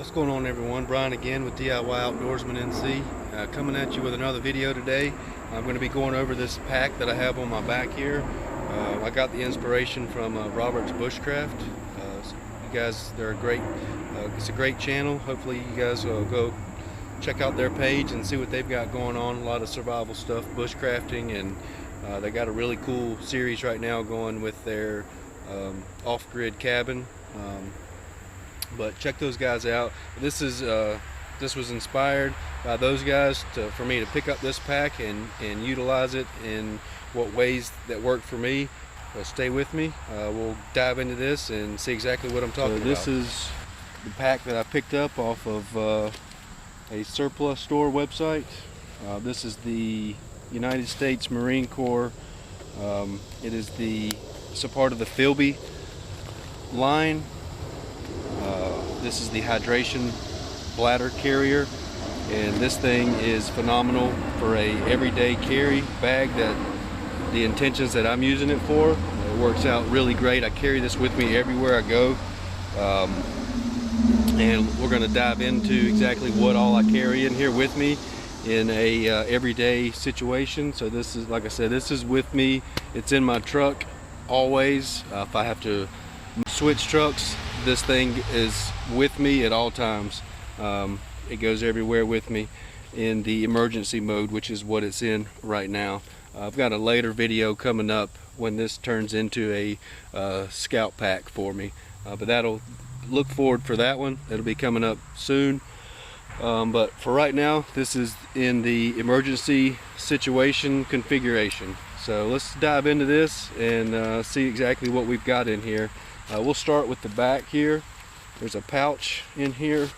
What's going on, everyone? Brian again with DIY Outdoorsman NC, coming at you with another video today. I'm going to be going over this pack that I have on my back here. I got the inspiration from Robert's Bushcraft. So you guys, they're a great, it's a great channel. Hopefully you guys will go check out their page and see what they've got going on. A lot of survival stuff, bushcrafting, and they got a really cool series right now going with their off-grid cabin. But check those guys out. This was inspired by those guys for me to pick up this pack and utilize it in what ways that worked for me. Stay with me. We'll dive into this and see exactly what I'm talking about. This is the pack that I picked up off of a surplus store website. This is the United States Marine Corps. It's a part of the FILBE line. This is the hydration bladder carrier, and this thing is phenomenal for a everyday carry bag that the intentions that I'm using it for. It works out really great. I carry this with me everywhere I go, and we're going to dive into exactly what all I carry in here with me in a everyday situation. So this is, like I said, this is with me. It's in my truck always. If I have to switch trucks, this thing is with me at all times. It goes everywhere with me in the emergency mode, which is what it's in right now. I've got a later video coming up when this turns into a scout pack for me, but that'll look forward for that one. It'll be coming up soon. But for right now, this is in the emergency situation configuration. So let's dive into this and see exactly what we've got in here. We'll start with the back here. There's a pouch in here,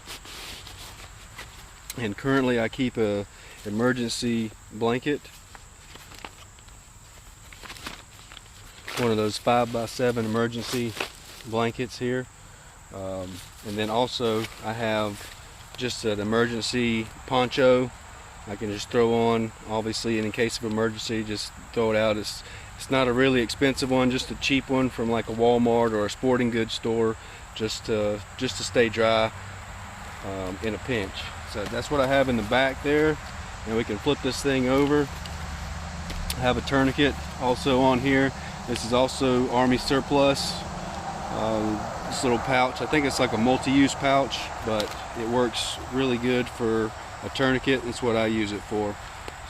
and currently I keep a emergency blanket, one of those 5x7 emergency blankets here, and then also I have just an emergency poncho I can just throw on, obviously, and in case of emergency just throw it out. It's not a really expensive one, just a cheap one from like a Walmart or a sporting goods store, just to stay dry in a pinch. So that's what I have in the back there, and we can flip this thing over. I have a tourniquet also on here. This is also Army surplus. This little pouch, I think it's like a multi-use pouch, but it works really good for a tourniquet. That's what I use it for.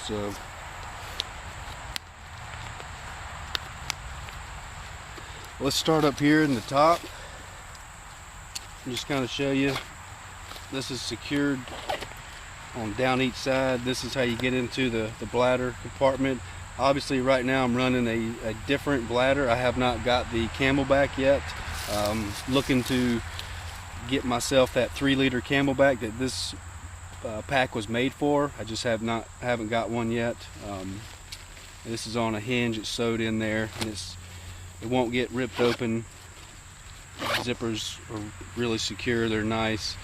So let's start up here in the top and just kind of show you. This is secured on down each side. This is how you get into the bladder compartment. Obviously right now I'm running a different bladder. I have not got the Camelback yet. Looking to get myself that 3-liter Camelback that this pack was made for. I just haven't got one yet. This is on a hinge. It's sewed in there, and it won't get ripped open. Zippers are really secure. They're nice.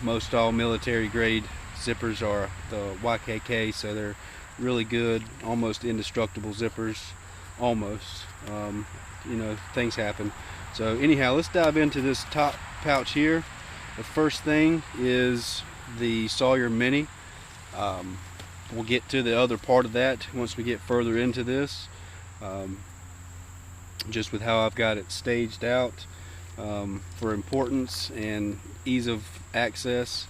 Most all military grade zippers are the YKK, so they're really good, almost indestructible zippers. Almost. You know, things happen. So anyhow, let's dive into this top pouch here. The first thing is the Sawyer Mini. We'll get to the other part of that once we get further into this, just with how I've got it staged out for importance and ease of access.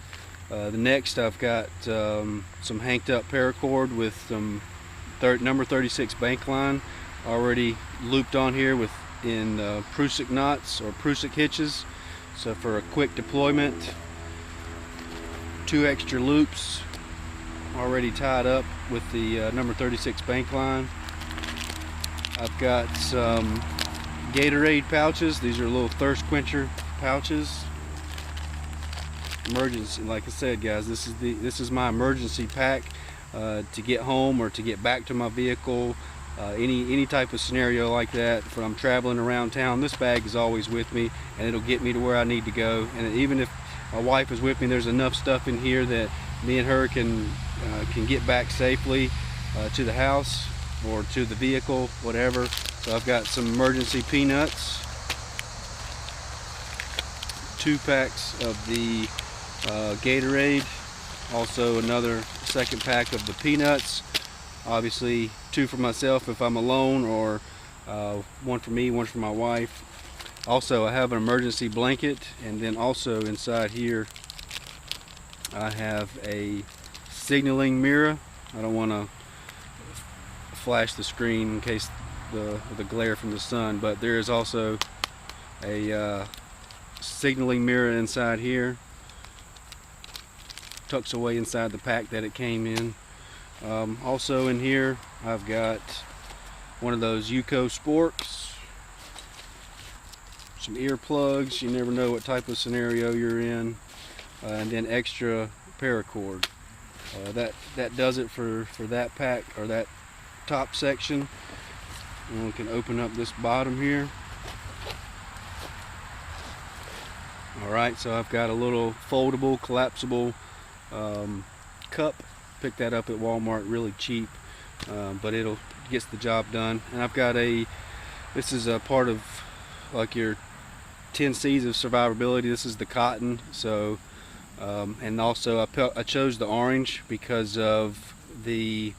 The next, I've got some hanked up paracord with some number 36 bank line already looped on here in Prusik knots or Prusik hitches. So for a quick deployment, 2 extra loops already tied up with the number 36 bank line. I've got some Gatorade pouches. These are little thirst quencher pouches. Emergency, like I said, guys, this is my emergency pack to get home or to get back to my vehicle. Any type of scenario like that, if I'm traveling around town, this bag is always with me, and it'll get me to where I need to go. And even if my wife is with me, there's enough stuff in here that me and her can get back safely to the house or to the vehicle, whatever. So I've got some emergency peanuts, 2 packs of the Gatorade, also another second pack of the peanuts, obviously 2 for myself if I'm alone, or 1 for me, 1 for my wife. Also, I have an emergency blanket, and then also inside here I have a signaling mirror. I don't want to flash the screen in case the glare from the sun, but there is also a signaling mirror inside here, tucks away inside the pack that it came in. Also in here I've got one of those Yuko sporks, some earplugs, you never know what type of scenario you're in, and then extra paracord. That does it for that pack, or that top section. And we can open up this bottom here. Alright, so I've got a little foldable, collapsible cup. Picked that up at Walmart, really cheap, but it'll gets the job done. And I've got this is a part of like your 10 C's of survivability. This is the cotton, so and also I chose the orange because of the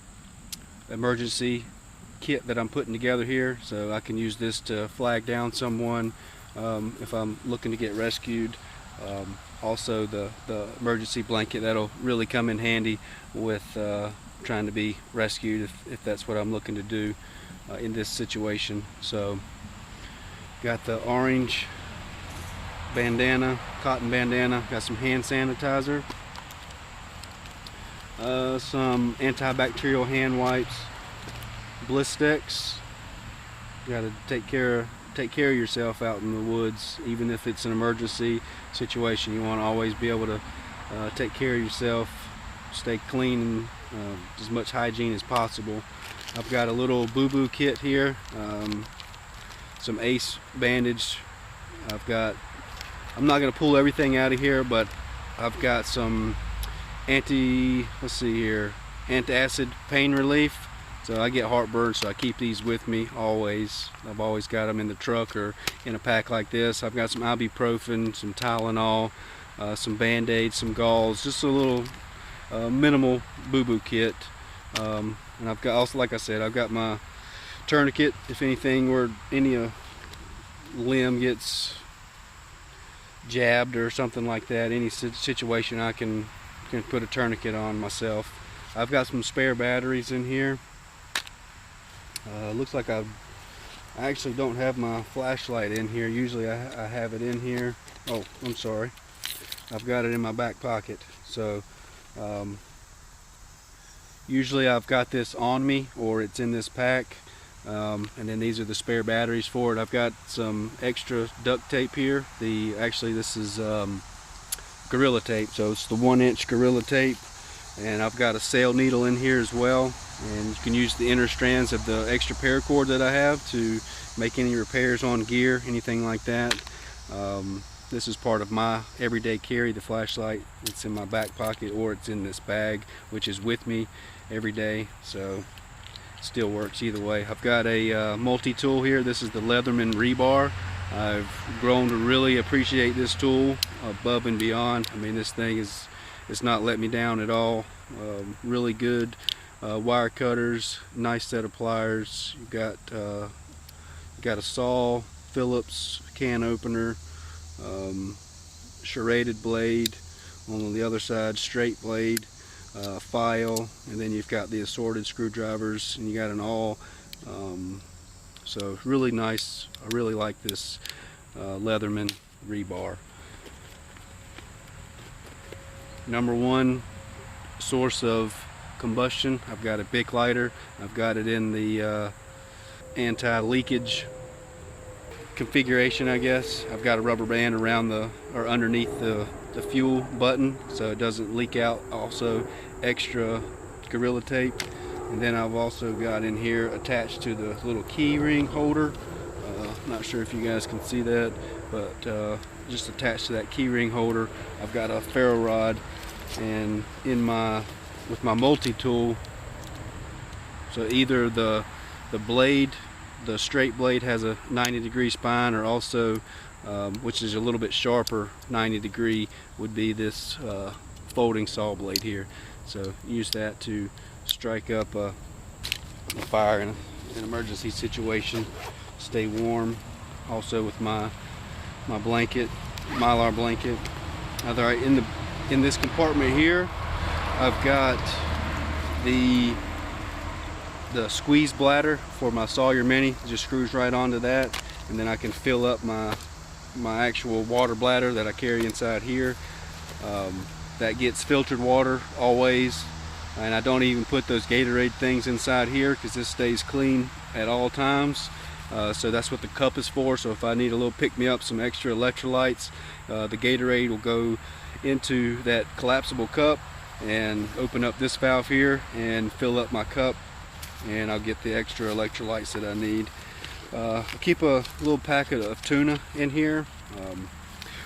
emergency kit that I'm putting together here, so I can use this to flag down someone if I'm looking to get rescued. Also the emergency blanket, that'll really come in handy with trying to be rescued if that's what I'm looking to do in this situation. So got the orange bandana, cotton bandana, got some hand sanitizer, some antibacterial hand wipes, Blistex. Got to take care of yourself out in the woods, even if it's an emergency situation. You want to always be able to take care of yourself, stay clean, and as much hygiene as possible. I've got a little boo-boo kit here, some ACE bandage. I'm not going to pull everything out of here, but I've got some antacid pain relief. So I get heartburn, so I keep these with me always. I've always got them in the truck or in a pack like this. I've got some ibuprofen, some Tylenol, some Band-Aids, some gauze, just a little minimal boo-boo kit. And I've got also, like I said, I've got my tourniquet if anything, where any limb gets jabbed or something like that, any situation, I can put a tourniquet on myself. I've got some spare batteries in here. Looks like I actually don't have my flashlight in here. Usually I have it in here. Oh, I'm sorry. I've got it in my back pocket. So usually I've got this on me, or it's in this pack. And then these are the spare batteries for it. I've got some extra duct tape here. Actually this is Gorilla Tape, so it's the 1-inch Gorilla Tape. And I've got a sail needle in here as well, and you can use the inner strands of the extra paracord that I have to make any repairs on gear, anything like that. This is part of my everyday carry, the flashlight. It's in my back pocket, or it's in this bag, which is with me every day, so it still works either way. I've got a multi-tool here. This is the Leatherman rebar. I've grown to really appreciate this tool above and beyond. I mean, this thing it's not let me down at all. Really good wire cutters, nice set of pliers. You got a saw, Phillips can opener, serrated blade on the other side, straight blade, file, and then you've got the assorted screwdrivers, and you got an awl. So really nice. I really like this Leatherman rebar. Number one source of combustion, I've got a Bic lighter. I've got it in the anti-leakage configuration, I guess. I've got a rubber band around or underneath the fuel button so it doesn't leak out. Also extra Gorilla Tape. And then I've also got in here attached to the little key ring holder. Not sure if you guys can see that, but just attached to that key ring holder, I've got a ferro rod, and with my multi-tool, so either the blade, the straight blade has a 90-degree spine, or also which is a little bit sharper, 90-degree, would be this folding saw blade here. So use that to strike up a fire in an emergency situation. Stay warm. Also with my blanket, Mylar blanket. Alright, in this compartment here, I've got the squeeze bladder for my Sawyer Mini. It just screws right onto that, and then I can fill up my actual water bladder that I carry inside here. That gets filtered water always, and I don't even put those Gatorade things inside here because this stays clean at all times. So that's what the cup is for. So if I need a little pick-me-up, some extra electrolytes, the Gatorade will go into that collapsible cup and open up this valve here and fill up my cup, and I'll get the extra electrolytes that I need. I keep a little packet of tuna in here.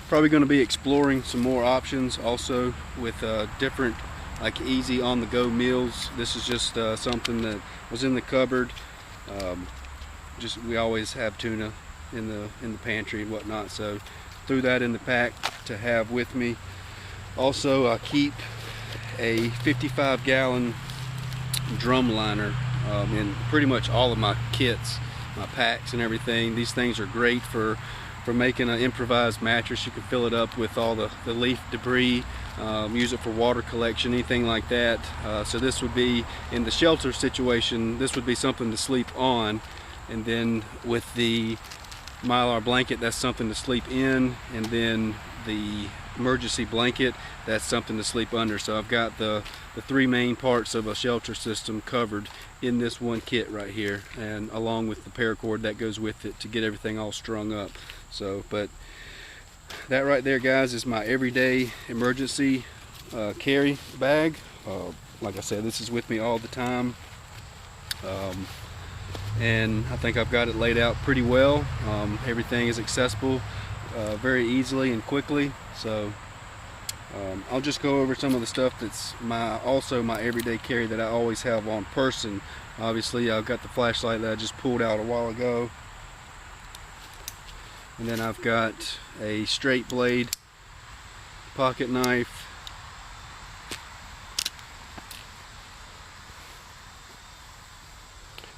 Probably going to be exploring some more options also with different, like, easy on-the-go meals. This is just something that was in the cupboard. We always have tuna in the pantry and whatnot, so threw that in the pack to have with me. Also, I keep a 55-gallon drum liner in pretty much all of my kits, my packs and everything. These things are great for making an improvised mattress. You can fill it up with all the leaf debris, use it for water collection, anything like that. So this would be, in the shelter situation, this would be something to sleep on, and then with the Mylar blanket, that's something to sleep in, and then the emergency blanket, that's something to sleep under. So I've got the three main parts of a shelter system covered in this one kit right here, and along with the paracord that goes with it to get everything all strung up. So, but that right there, guys, is my everyday emergency carry bag. Like I said, this is with me all the time, and I think I've got it laid out pretty well. Everything is accessible very easily and quickly. So I'll just go over some of the stuff that's also my everyday carry that I always have on person. Obviously, I've got the flashlight that I just pulled out a while ago, and then I've got a straight blade pocket knife,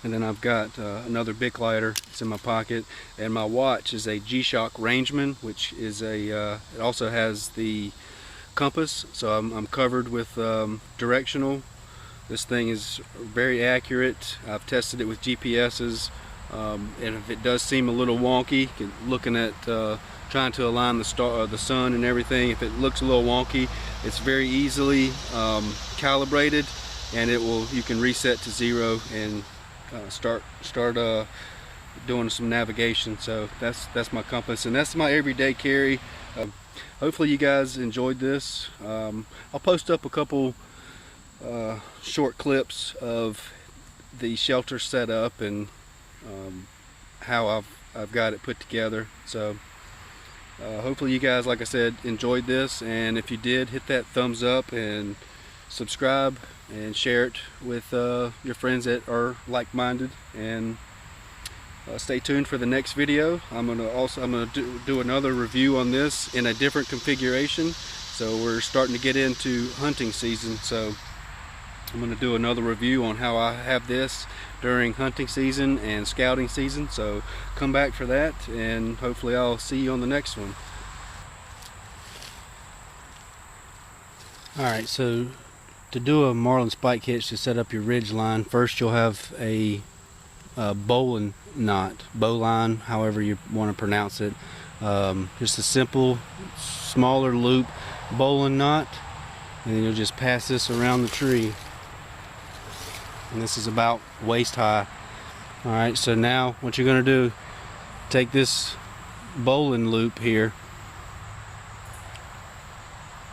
and then I've got another Bic lighter. It's in my pocket, and my watch is a G-Shock Rangeman, which is it also has the compass, so I'm covered with directional. This thing is very accurate. I've tested it with GPS's, and if it does seem a little wonky, looking at trying to align the sun and everything, if it looks a little wonky, it's very easily calibrated, and you can reset to 0 and start doing some navigation. So that's my compass, and that's my everyday carry. Hopefully you guys enjoyed this. I'll post up a couple short clips of the shelter setup and how I've got it put together. So hopefully you guys, like I said, enjoyed this, and if you did, hit that thumbs up and subscribe and share it with your friends that are like-minded, and stay tuned for the next video. I'm gonna do another review on this in a different configuration. So we're starting to get into hunting season, so I'm gonna do another review on how I have this during hunting season and scouting season. So come back for that, and hopefully I'll see you on the next one. Alright, so to do a marlin spike hitch to set up your ridge line, first you'll have a bowline knot, bowline, however you want to pronounce it. Just a simple, smaller loop bowline knot, and then you'll just pass this around the tree. And this is about waist high. Alright, so now what you're going to do, take this bowline loop here,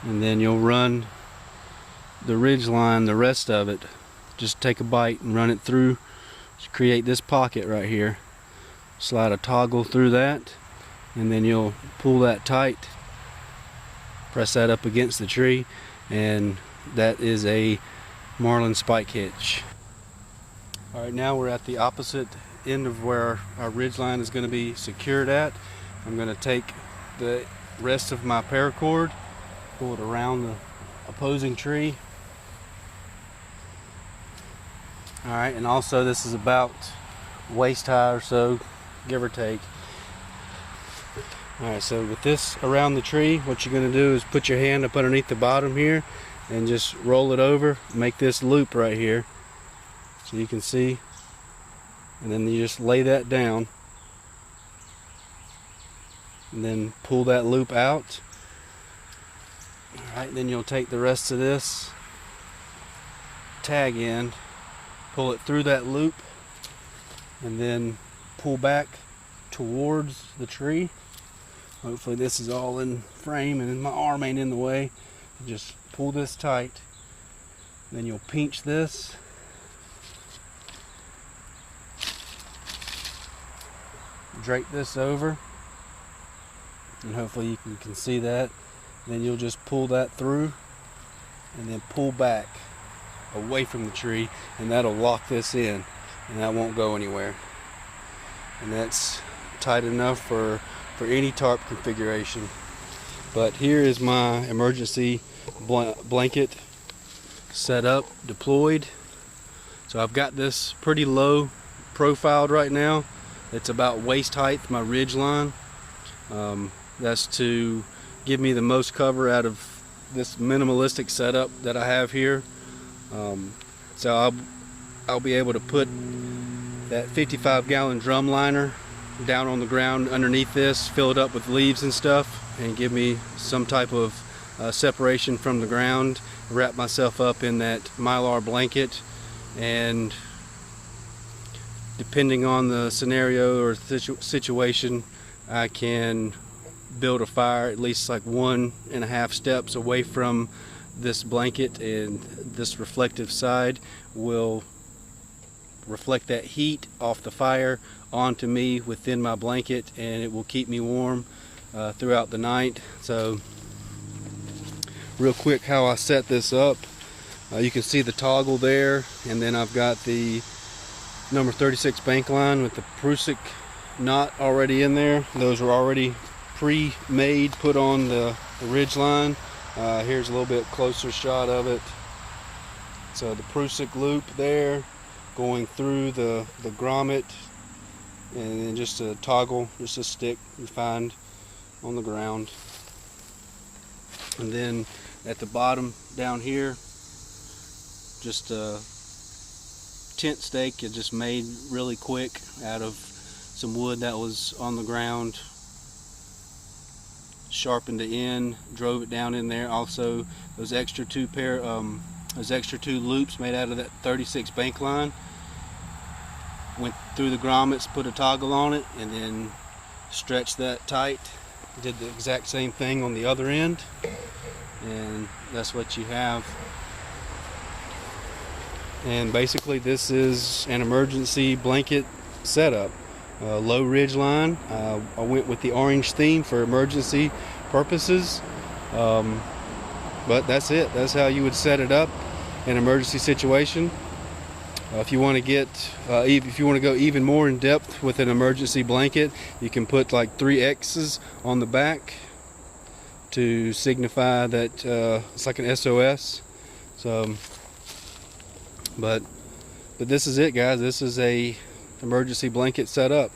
and then you'll run the ridge line, the rest of it, just take a bite and run it through to create this pocket right here. Slide a toggle through that, and then you'll pull that tight, press that up against the tree, and that is a marlin spike hitch. Alright, now we're at the opposite end of where our ridge line is going to be secured at. I'm going to take the rest of my paracord, pull it around the opposing tree. Alright, and also this is about waist high or so, give or take. Alright, so with this around the tree, what you're going to do is put your hand up underneath the bottom here and just roll it over, make this loop right here so you can see, and then you just lay that down and then pull that loop out. Alright, then you'll take the rest of this tag end, pull it through that loop, and then pull back towards the tree. Hopefully this is all in frame and my arm ain't in the way. Just pull this tight. Then you'll pinch this. Drape this over. And hopefully you can see that. Then you'll just pull that through and then pull back away from the tree, and that'll lock this in and that won't go anywhere. And that's tight enough for any tarp configuration. But here is my emergency blanket set up, deployed. So I've got this pretty low profiled right now. It's about waist height, my ridge line. That's to give me the most cover out of this minimalistic setup that I have here. So I'll be able to put that 55-gallon drum liner down on the ground underneath this, fill it up with leaves and stuff, and give me some type of separation from the ground. Wrap myself up in that mylar blanket, and depending on the scenario or situation, I can build a fire at least like 1.5 steps away from this blanket, and this reflective side will reflect that heat off the fire onto me within my blanket, and it will keep me warm throughout the night. So real quick, how I set this up, you can see the toggle there, and then I've got the number 36 bank line with the Prusik knot already in there. Those are already pre-made, put on the ridge line. Here's a little bit closer shot of it. So the Prusik loop there going through the grommet, and then just a toggle, just a stick you find on the ground. And then at the bottom down here, just a tent stake. It just made really quick out of some wood that was on the ground. Sharpened the end, drove it down in there. Also, those extra two loops made out of that 36 bank line, went through the grommets, put a toggle on it, and then stretched that tight. Did the exact same thing on the other end, and that's what you have. And basically, this is an emergency blanket setup. Low ridge line. I went with the orange theme for emergency purposes, but that's it. That's how you would set it up in an emergency situation. If you want to go even more in depth with an emergency blanket, you can put like 3 X's on the back to signify that it's like an SOS. So, but this is it, guys. This is a emergency blanket setup.